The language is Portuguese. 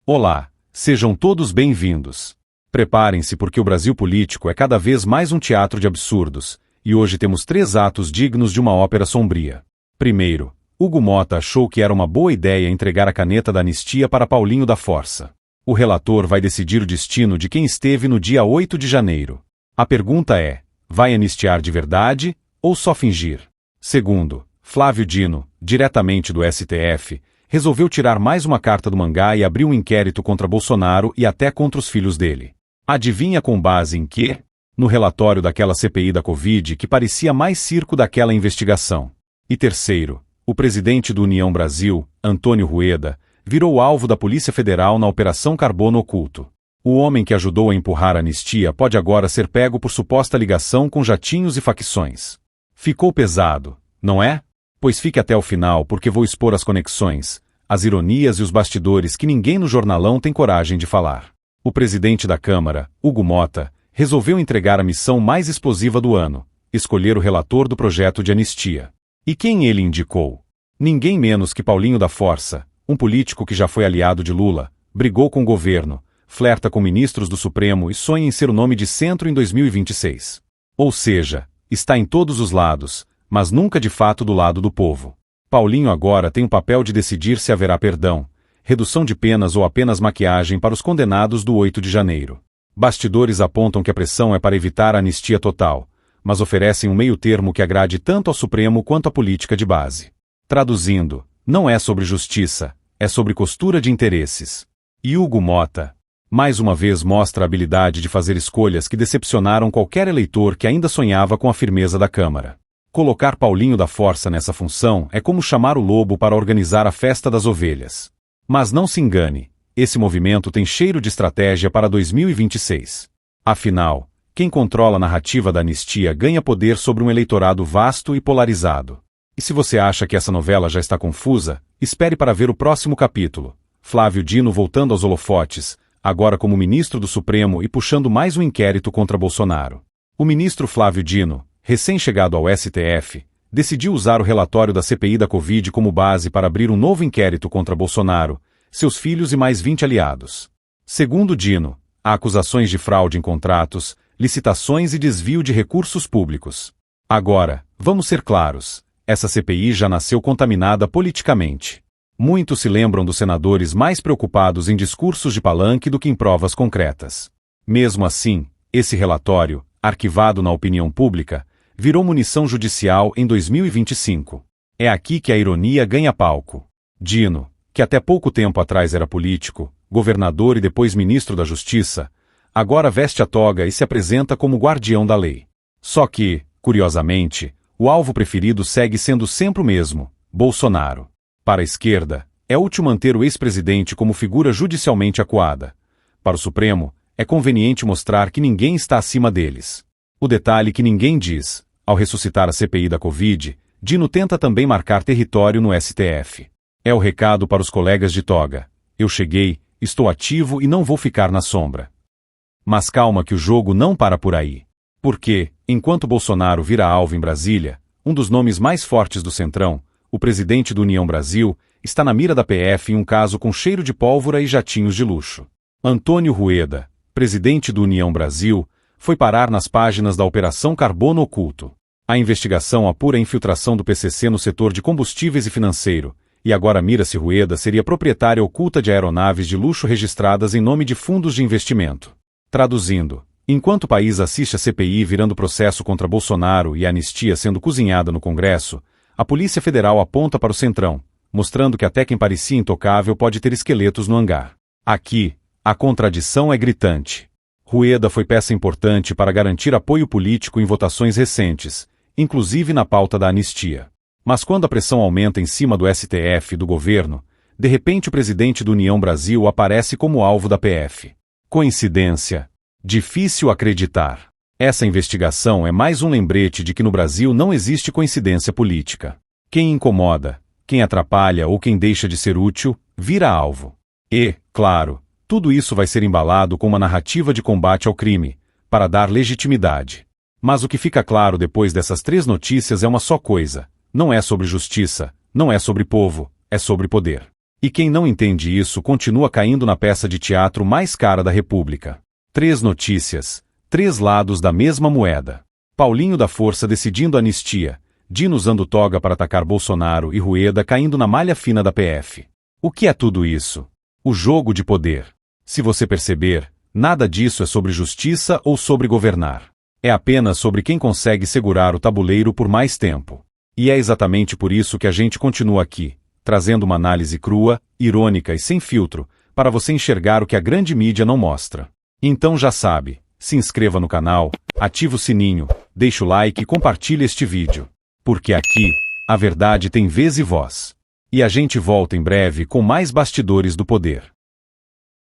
Olá, sejam todos bem-vindos. Preparem-se porque o Brasil político é cada vez mais um teatro de absurdos, e hoje temos 3 atos dignos de uma ópera sombria. Primeiro, Hugo Motta achou que era uma boa ideia entregar a caneta da anistia para Paulinho da Força. O relator vai decidir o destino de quem esteve no dia 8 de janeiro. A pergunta é, vai anistiar de verdade ou só fingir? Segundo, Flávio Dino, diretamente do STF, resolveu tirar mais uma carta do mangá e abrir um inquérito contra Bolsonaro e até contra os filhos dele. Adivinha com base em quê? No relatório daquela CPI da Covid que parecia mais circo daquela investigação. E terceiro, o presidente do União Brasil, Antônio Rueda, virou alvo da Polícia Federal na Operação Carbono Oculto. O homem que ajudou a empurrar a anistia pode agora ser pego por suposta ligação com jatinhos e facções. Ficou pesado, não é? Pois fique até o final porque vou expor as conexões, as ironias e os bastidores que ninguém no jornalão tem coragem de falar. O presidente da Câmara, Hugo Motta, resolveu entregar a missão mais explosiva do ano, escolher o relator do projeto de anistia. E quem ele indicou? Ninguém menos que Paulinho da Força, um político que já foi aliado de Lula, brigou com o governo, flerta com ministros do Supremo e sonha em ser o nome de centro em 2026. Ou seja, está em todos os lados, mas nunca de fato do lado do povo. Paulinho agora tem o papel de decidir se haverá perdão, redução de penas ou apenas maquiagem para os condenados do 8 de janeiro. Bastidores apontam que a pressão é para evitar a anistia total, mas oferecem um meio-termo que agrade tanto ao Supremo quanto à política de base. Traduzindo, não é sobre justiça, é sobre costura de interesses. E Hugo Motta, mais uma vez mostra a habilidade de fazer escolhas que decepcionaram qualquer eleitor que ainda sonhava com a firmeza da Câmara. Colocar Paulinho da Força nessa função é como chamar o lobo para organizar a festa das ovelhas. Mas não se engane, esse movimento tem cheiro de estratégia para 2026. Afinal, quem controla a narrativa da anistia ganha poder sobre um eleitorado vasto e polarizado. E se você acha que essa novela já está confusa, espere para ver o próximo capítulo. Flávio Dino voltando aos holofotes, agora como ministro do Supremo e puxando mais um inquérito contra Bolsonaro. O ministro Flávio Dino, recém-chegado ao STF, decidiu usar o relatório da CPI da Covid como base para abrir um novo inquérito contra Bolsonaro, seus filhos e mais 20 aliados. Segundo Dino, há acusações de fraude em contratos, licitações e desvio de recursos públicos. Agora, vamos ser claros, essa CPI já nasceu contaminada politicamente. Muitos se lembram dos senadores mais preocupados em discursos de palanque do que em provas concretas. Mesmo assim, esse relatório, arquivado na opinião pública, virou munição judicial em 2025. É aqui que a ironia ganha palco. Dino, que até pouco tempo atrás era político, governador e depois ministro da Justiça, agora veste a toga e se apresenta como guardião da lei. Só que, curiosamente, o alvo preferido segue sendo sempre o mesmo, Bolsonaro. Para a esquerda, é útil manter o ex-presidente como figura judicialmente acuada. Para o Supremo, é conveniente mostrar que ninguém está acima deles. O detalhe que ninguém diz, ao ressuscitar a CPI da Covid, Dino tenta também marcar território no STF. É o recado para os colegas de toga. Eu cheguei, estou ativo e não vou ficar na sombra. Mas calma que o jogo não para por aí. Porque, enquanto Bolsonaro vira alvo em Brasília, um dos nomes mais fortes do Centrão, o presidente do União Brasil, está na mira da PF em um caso com cheiro de pólvora e jatinhos de luxo. Antônio Rueda, presidente do União Brasil, foi parar nas páginas da Operação Carbono Oculto. A investigação apura a infiltração do PCC no setor de combustíveis e financeiro, e agora mira-se Rueda seria proprietária oculta de aeronaves de luxo registradas em nome de fundos de investimento. Traduzindo, enquanto o país assiste a CPI virando processo contra Bolsonaro e a anistia sendo cozinhada no Congresso, a Polícia Federal aponta para o Centrão, mostrando que até quem parecia intocável pode ter esqueletos no hangar. Aqui, a contradição é gritante. Rueda foi peça importante para garantir apoio político em votações recentes, inclusive na pauta da anistia. Mas quando a pressão aumenta em cima do STF e do governo, de repente o presidente do União Brasil aparece como alvo da PF. Coincidência? Difícil acreditar. Essa investigação é mais um lembrete de que no Brasil não existe coincidência política. Quem incomoda, quem atrapalha ou quem deixa de ser útil, vira alvo. E, claro, tudo isso vai ser embalado com uma narrativa de combate ao crime, para dar legitimidade. Mas o que fica claro depois dessas 3 notícias é uma só coisa: não é sobre justiça, não é sobre povo, é sobre poder. E quem não entende isso continua caindo na peça de teatro mais cara da República. 3 notícias, 3 lados da mesma moeda. Paulinho da Força decidindo anistia, Dino usando toga para atacar Bolsonaro e Rueda caindo na malha fina da PF. O que é tudo isso? O jogo de poder. Se você perceber, nada disso é sobre justiça ou sobre governar. É apenas sobre quem consegue segurar o tabuleiro por mais tempo. E é exatamente por isso que a gente continua aqui, trazendo uma análise crua, irônica e sem filtro, para você enxergar o que a grande mídia não mostra. Então já sabe, se inscreva no canal, ative o sininho, deixe o like e compartilhe este vídeo. Porque aqui, a verdade tem vez e voz. E a gente volta em breve com mais bastidores do poder.